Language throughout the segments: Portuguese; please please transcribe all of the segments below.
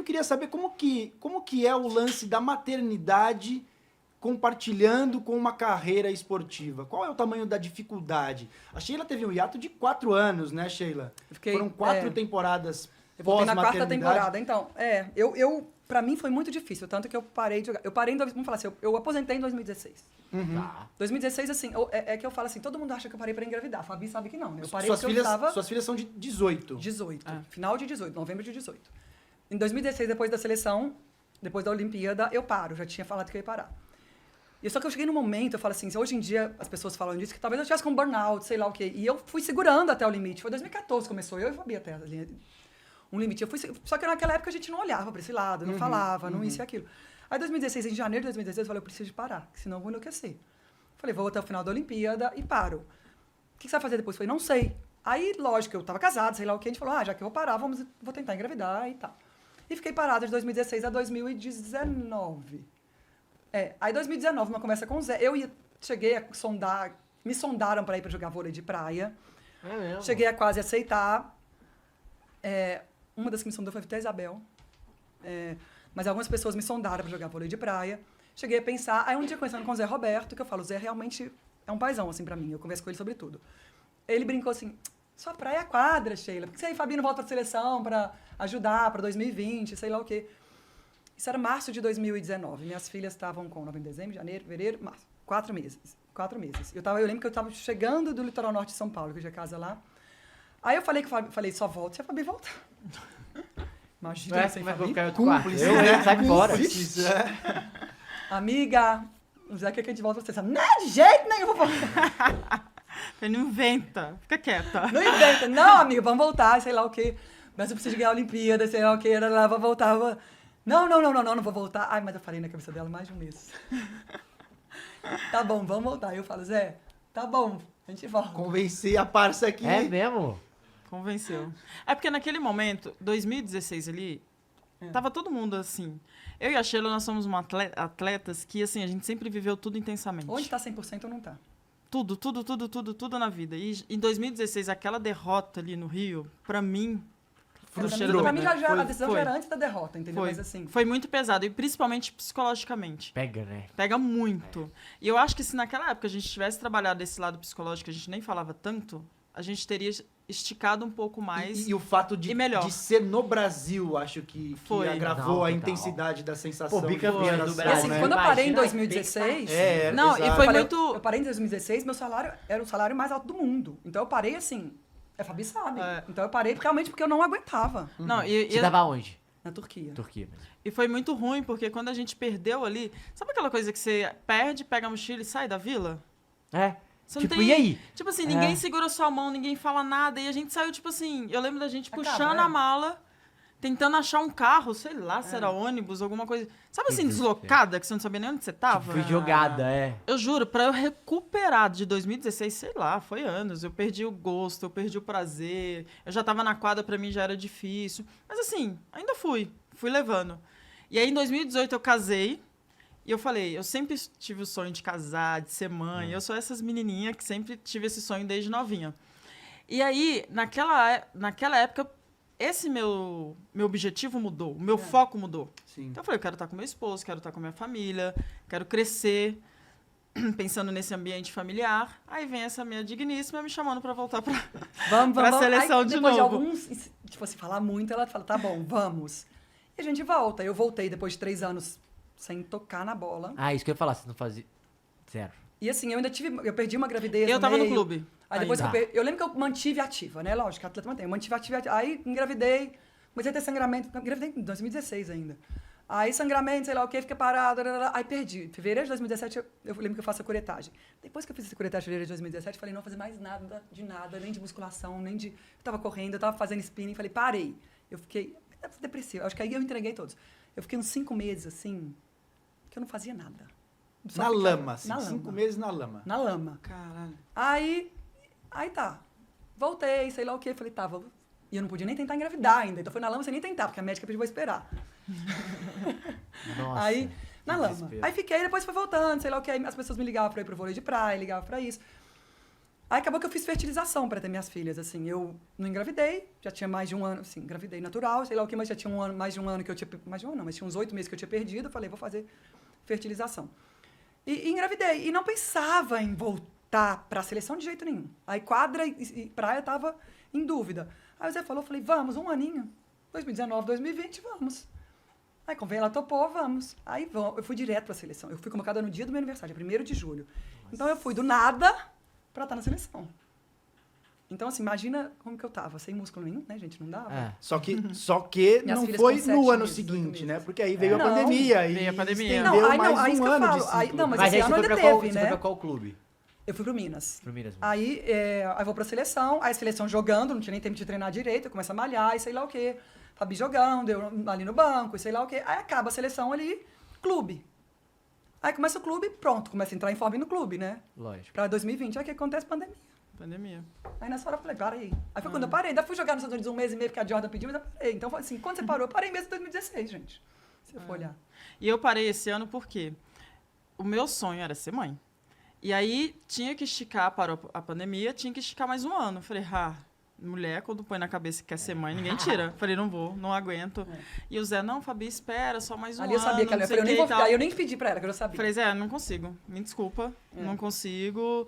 queria saber como que é o lance da maternidade compartilhando com uma carreira esportiva. Qual é o tamanho da dificuldade? A Sheila teve um hiato de 4 anos, né, Sheila? Foram 4 temporadas eu voltei na pós-maternidade. quarta temporada. Então, pra mim foi muito difícil, tanto que eu parei de jogar. Eu parei vamos falar assim, eu aposentei em 2016. Tá. 2016, assim, que eu falo assim, todo mundo acha que eu parei pra engravidar. A Fabi sabe que não, né? Eu parei Suas filhas são de 18. 18. Final de 18, novembro de 18. Em 2016, depois da seleção, depois da Olimpíada, eu paro. Já tinha falado que eu ia parar. E só que eu cheguei num momento, eu falo assim, hoje em dia as pessoas falam disso, que talvez eu tivesse com burnout, sei lá o quê. E eu fui segurando até o limite. Foi 2014 começou, eu e a Fabi até um limite. Só que naquela época a gente não olhava pra esse lado, não falava, não isso e aquilo. Aí, 2016, em janeiro de 2016, eu falei, eu preciso de parar, senão eu vou enlouquecer. Falei, vou até o final da Olimpíada e paro. O que você vai fazer depois? Eu falei, não sei. Aí, lógico, eu tava casada, sei lá o quê, a gente falou, já que eu vou parar, vou tentar engravidar e tal. E fiquei parada de 2016 a 2019. Aí, 2019, uma conversa com o Zé, cheguei a me sondaram para ir para jogar vôlei de praia. É mesmo? Cheguei a quase aceitar. Uma das que me sondou foi até a Isabel. Mas algumas pessoas me sondaram para jogar vôlei de praia. Cheguei a pensar. Aí um dia conversando com o Zé Roberto, que eu falo, o Zé realmente é um paizão, assim, para mim. Eu converso com ele sobre tudo. Ele brincou assim, sua praia é a quadra, Sheila. Por que você e Fabi não volta pra seleção para ajudar para 2020, sei lá o quê? Isso era março de 2019. Minhas filhas estavam com novembro, dezembro, janeiro, fevereiro, março. 4 meses. 4 meses. Eu lembro que eu estava chegando do litoral norte de São Paulo, que eu tinha casa lá. Aí eu falei, só volto se a Fabi voltar. Imagina, sem Fabi. Cúmplice, Sai fora. Amiga, o Zé quer que a gente volte pra você. Não, de jeito nenhum, eu vou voltar. Não inventa, fica quieta. Não inventa. Não, amiga, vamos voltar, sei lá o quê. Mas eu preciso ganhar a Olimpíada, sei lá o quê. Lá, vou voltar. Não vou voltar. Ai, mas eu falei na cabeça dela mais de um mês. Tá bom, vamos voltar. Aí eu falo, Zé, tá bom, a gente volta. Convenci a parça aqui. É mesmo? Convenceu. É porque naquele momento, 2016 ali, tava todo mundo assim. Eu e a Sheila, nós somos atletas que, assim, a gente sempre viveu tudo intensamente. Onde tá 100% ou não tá? Tudo na vida. E em 2016, aquela derrota ali no Rio, pra mim... Frustrou, pra mim, a decisão já era antes da derrota, entendeu? Mas assim... Foi muito pesado, e principalmente psicologicamente. Pega, né? Pega muito. E eu acho que se naquela época a gente tivesse trabalhado esse lado psicológico, a gente nem falava tanto, a gente teria esticado um pouco mais e o fato de ser no Brasil, acho que agravou a intensidade da sensação. Pô, bicampeã do Brasil. E assim, quando eu parei em 2016... e foi muito... Eu parei em 2016, meu salário era o salário mais alto do mundo. Então eu parei assim... A Fabi sabe. Então eu parei realmente porque eu não aguentava. Não, Você tava onde? Na Turquia. Turquia mesmo. E foi muito ruim, porque quando a gente perdeu ali... Sabe aquela coisa que você perde, pega a mochila e sai da vila? Você tipo, não tem, e aí? Tipo assim, ninguém segura sua mão, ninguém fala nada. E a gente saiu, tipo assim... Eu lembro da gente puxando a mala, tentando achar um carro, sei lá, se era ônibus, alguma coisa. Sabe assim, deslocada, que você não sabia nem onde você tava? Tipo, fui jogada, Eu juro, pra eu recuperar de 2016, sei lá, foi anos. Eu perdi o gosto, eu perdi o prazer. Eu já tava na quadra, pra mim já era difícil. Mas assim, ainda fui levando. E aí, em 2018, eu casei. E eu falei, eu sempre tive o sonho de casar, de ser mãe. Eu sou essas menininhas que sempre tive esse sonho desde novinha. E aí, naquela época, esse meu objetivo mudou, o meu foco mudou. Sim. Então eu falei, eu quero estar com meu esposo, quero estar com minha família, quero crescer, pensando nesse ambiente familiar. Aí vem essa minha digníssima me chamando para voltar para a seleção de novo. Depois de alguns, tipo assim, falar muito, ela fala, tá bom, vamos. E a gente volta. Eu voltei depois de 3 anos sem tocar na bola. Isso que eu ia falar, você não fazia... Zero. E assim, eu perdi uma gravidez Eu tava no clube. Aí depois eu lembro que eu mantive ativa, né? Lógico, a atleta mantém. Eu mantive ativa. Aí engravidei, comecei a ter sangramento. Engravidei em 2016 ainda. Aí sangramento, sei lá o quê, fiquei parada. Aí perdi. Em fevereiro de 2017, eu lembro que eu faço a curetagem. Depois que eu fiz essa curetagem em fevereiro de 2017, falei, não vou fazer mais nada, nem de musculação, nem de... Eu tava correndo, eu tava fazendo spinning, falei, parei. Eu fiquei depressiva. Acho que aí eu entreguei todos. Eu fiquei uns 5 meses, assim, que eu não fazia nada. Na lama, assim. Na 5 lama. meses na lama. Na lama. Caralho. Aí tá. Voltei, sei lá o quê. Falei, tá, vou... E eu não podia nem tentar engravidar ainda. Então foi na lama sem nem tentar, porque a médica pediu pra esperar. Nossa. Aí, na lama. Desespero. Aí fiquei, depois foi voltando, sei lá o quê. Aí as pessoas me ligavam pra ir pro vôlei de praia, ligavam pra isso. Aí acabou que eu fiz fertilização para ter minhas filhas, assim. Eu não engravidei, já tinha mais de um ano, assim, engravidei natural, sei lá o que, mas já tinha mais de um ano que eu tinha... Mais de um ano não, mas tinha uns 8 meses que eu tinha perdido. Eu falei, vou fazer fertilização. E engravidei. E não pensava em voltar para a seleção de jeito nenhum. Aí quadra e praia tava em dúvida. Aí o Zé falou, eu falei, vamos, um aninho. 2019, 2020, vamos. Aí convém, ela topou, vamos. Aí eu fui direto para a seleção. Eu fui convocada no dia do meu aniversário, 1º de julho. Então eu fui do nada para estar na seleção. Então, assim, imagina como que eu tava, sem músculo nenhum, né, gente? Não dava. É. Só que Minhas não filhas foi com 7 no ano meses, 8 seguinte, meses. né? Porque aí veio a Não. pandemia. Veio a pandemia. Estendeu Não, aí mais não, aí um isso que eu ano falo. de Aí, ciclo. não, mas Mas esse aí você ano foi ainda pra qual, teve, você né? foi pra qual clube? Eu fui pro Minas. Pro Minas mesmo. Aí eu vou pra seleção, aí a seleção jogando, não tinha nem tempo de treinar direito, eu começo a malhar e sei lá o quê. Fabi jogando, eu ali no banco e sei lá o quê. Aí acaba a seleção ali, clube. Aí começa o clube, pronto, começa a entrar em forma no clube, né? Lógico. Pra 2020, aí que acontece pandemia. Pandemia. Aí nessa hora eu falei, para aí. Aí foi quando eu parei, ainda fui jogar nos Estados Unidos 1 mês e meio, porque a Jordan pediu, mas eu parei. Então, assim, quando você parou, eu parei mesmo em 2016, gente. Se eu for olhar. E eu parei esse ano porque o meu sonho era ser mãe. E aí tinha que esticar, parou a pandemia, tinha que esticar mais um ano. Eu falei, mulher, quando põe na cabeça que quer ser mãe, ninguém tira. Eu falei, não vou, não aguento. E o Zé, não, Fabi, espera, só mais um Ali ano. eu sabia que ela ia. não sei Eu nem o que e tal. aí eu nem pedi pra ela, que eu já sabia. Falei, Zé, não consigo, me desculpa, não consigo.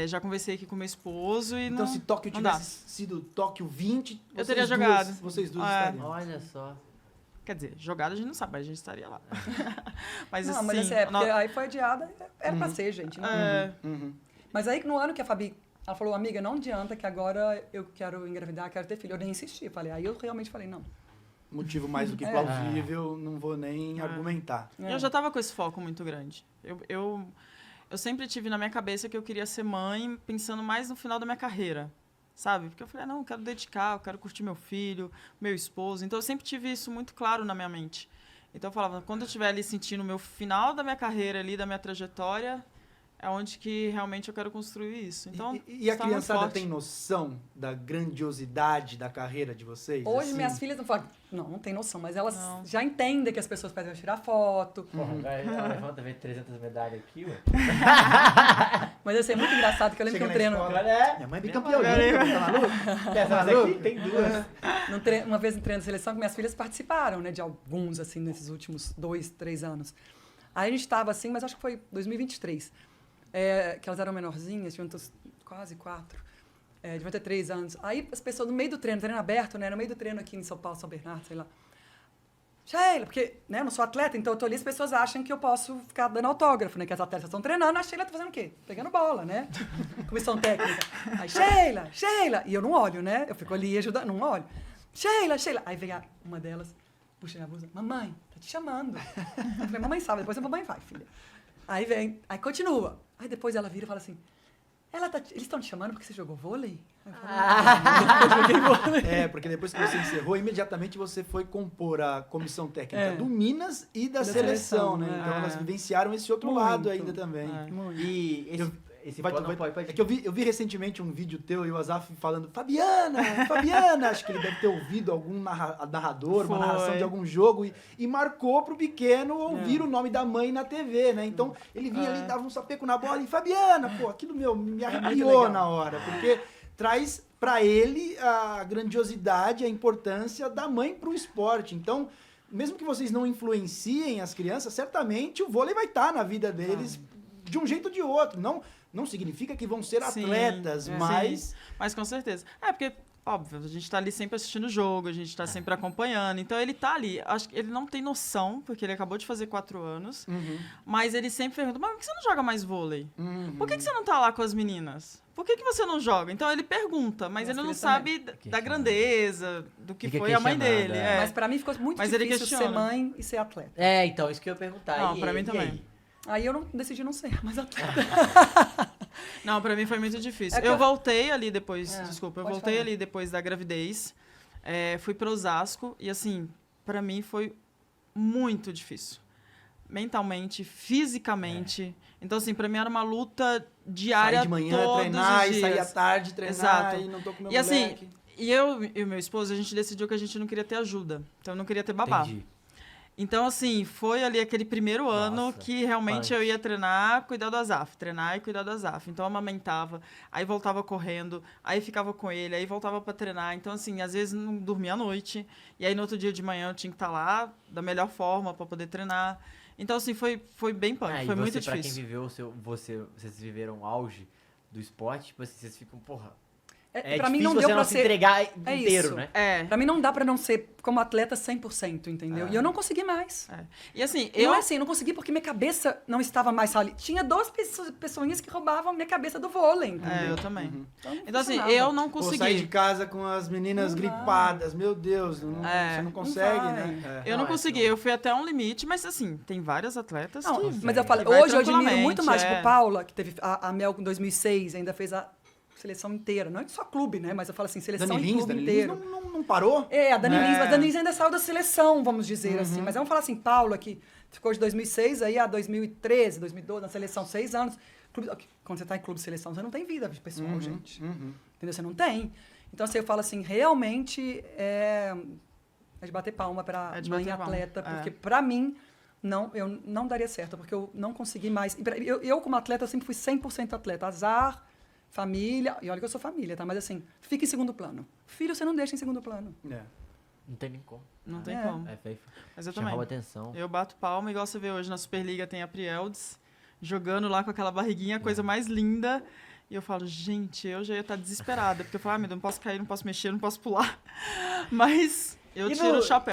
Já conversei aqui com meu esposo e Então, não, se Tóquio não dá. tivesse sido Tóquio 20, Eu teria jogado. Vocês duas É. estariam. Olha só. Quer dizer, jogada a gente não sabe, mas a gente estaria lá. Mas Não, assim... mas assim, porque aí foi adiada, era pra ser, gente. Não. Uhum. Mas aí, no ano que a Fabi, ela falou, amiga, não adianta que agora eu quero engravidar, quero ter filho. Eu nem insisti. Falei, aí eu realmente falei, não. Motivo mais do que É. plausível, não vou nem argumentar. É. Eu já tava com esse foco muito grande. Eu sempre tive na minha cabeça que eu queria ser mãe pensando mais no final da minha carreira, sabe? Porque eu falei, não, eu quero dedicar, eu quero curtir meu filho, meu esposo. Então, eu sempre tive isso muito claro na minha mente. Então, eu falava, quando eu estiver ali sentindo o meu final da minha carreira ali, da minha trajetória, é onde que realmente eu quero construir isso. Então, E a está muito criançada forte. tem noção da grandiosidade da carreira de vocês? Hoje, assim? minhas filhas não falam, não tem noção, mas elas Não. já entendem que as pessoas pedem pra tirar foto. Porra, ela levanta, vem 300 medalhas aqui, ué. Mas assim, é muito engraçado, que eu lembro Chega que um na treino... escola, É. Minha mãe é bicampeã olímpica, tá maluco? Essa aqui tem duas. Uma vez em treino de seleção, que minhas filhas participaram, né, de alguns, assim, nesses últimos 2, 3 anos. Aí a gente estava assim, mas acho que foi 2023, que elas eram menorzinhas, tinham quase 4, deviam ter 3 anos. Aí as pessoas, no meio do treino aberto, né, no meio do treino aqui em São Paulo, São Bernardo, sei lá, Sheila, porque né, eu não sou atleta, então eu tô ali, as pessoas acham que eu posso ficar dando autógrafo, né? Que as atletas estão treinando, a Sheila tá fazendo o quê? Pegando bola, né? Comissão técnica. Aí, Sheila! E eu não olho, né? Eu fico ali ajudando, não olho. Sheila! Aí vem uma delas, puxa minha blusa, mamãe, tá te chamando. Eu falei, mamãe sabe, depois a mamãe vai, filha. Aí vem, aí continua. Aí depois ela vira e fala assim, eles estão te chamando porque você jogou vôlei? Aí eu falei, Porque depois que você encerrou, imediatamente você foi compor a comissão técnica do Minas e da Da seleção, seleção, né? né? Então elas vivenciaram esse outro Muito. lado ainda também. E esse pode. É que eu vi recentemente um vídeo teu e o Azaf falando Fabiana, acho que ele deve ter ouvido algum narrador, uma Foi. narração de algum jogo e marcou pro pequeno ouvir o nome da mãe na TV, né? Então ele vinha ali, dava um sapeco na bola e Fabiana, pô, aquilo me arrepiou legal. na hora, porque traz pra ele a grandiosidade, a importância da mãe pro esporte. Então, mesmo que vocês não influenciem as crianças, certamente o vôlei vai estar na vida deles de um jeito ou de outro. Não significa que vão ser Sim, atletas, mas... Sim, mas com certeza. Porque, óbvio, a gente tá ali sempre assistindo o jogo, a gente tá sempre acompanhando. Então, ele tá ali. Acho que ele não tem noção, porque ele acabou de fazer 4 anos. Mas ele sempre pergunta, mas por que você não joga mais vôlei? Por que você não tá lá com as meninas? Por que você não joga? Então, ele pergunta, mas Minhas ele não filhas sabe também. da grandeza, do que Fica foi a mãe questionando, dele. é. mas pra mim ficou muito Mas ele difícil ser questiona. mãe e ser atleta. É, então, isso que eu ia perguntar. Não, E- pra mim e também. aí? Aí eu decidi não ser mais atleta. Não, pra mim foi muito difícil. É que eu eu- voltei ali depois, É, desculpa, eu pode voltei falar. ali depois da gravidez, fui para Osasco e assim, pra mim foi muito difícil. Mentalmente, fisicamente. Então assim, pra mim era uma luta diária Sair de manhã, todos treinar, os e dias. sair à tarde, treinar, Exato. e não tô com meu E assim, moleque. e eu e o meu esposo, a gente decidiu que a gente não queria ter ajuda. Então eu não queria ter babá. Entendi. Então, assim, foi ali aquele primeiro ano Nossa, que realmente punch. eu ia treinar, cuidar do Azaf. Treinar e cuidar do Azaf. Então, eu amamentava, aí voltava correndo, aí ficava com ele, aí voltava pra treinar. Então, assim, às vezes não dormia à noite. E aí, no outro dia de manhã, eu tinha que estar lá da melhor forma pra poder treinar. Então, assim, foi bem punk, Ah, e foi muito você, pra quem difícil. viveu vocês viveram o auge do esporte, tipo assim, vocês ficam, porra. Pra mim difícil não você deu não pra se ser... entregar É inteiro, isso. né? É. Pra mim não dá pra não ser como atleta 100%, entendeu? E eu não consegui mais. E assim, Não é assim, eu não consegui porque minha cabeça não estava mais ali. Tinha 2 pessoinhas que roubavam minha cabeça do vôlei, entendeu? É, eu também. Então, não Então, assim, funcionava. eu não Pô, sair de consegui. casa com as meninas Não gripadas, meu Deus, você não consegue, vai. né? Eu não consegui, eu fui até um limite, mas assim, tem várias atletas Não, que... mas eu falo, que vai hoje eu admiro tranquilamente, muito mais, é. tipo, Paula, que teve a Mel em 2006, ainda fez a seleção inteira. Não é só clube, né? Mas eu falo assim, seleção Dani e Lins, clube Dani inteiro. Lins não parou? É, a Dani Lins, mas a Dani É. Lins ainda saiu da seleção, vamos dizer assim. Mas vamos falar assim, Paula, que ficou de 2006 aí a 2013, 2012, na seleção, 6 anos. Quando você tá em clube de seleção, você não tem vida pessoal, gente. Entendeu? Você não tem. Então, assim, eu falo assim, realmente é de bater palma pra É de mãe bater palma, atleta, é. porque pra mim, eu não daria certo, porque eu não consegui mais. Eu como atleta, eu sempre fui 100% atleta. Azar, família, e olha que eu sou família, tá? Mas assim, fica em segundo plano. Filho, você não deixa em segundo plano. É. Não tem nem como. Não tem É. como. É feio. Mas eu Chamava também. atenção. Eu bato palma, igual você vê hoje na Superliga, tem a Prieldes jogando lá com aquela barriguinha, a coisa mais linda. E eu falo, gente, eu já ia estar desesperada. Porque eu falo, meu Deus, não posso cair, não posso mexer, não posso pular. Mas eu E tiro no- o chapéu.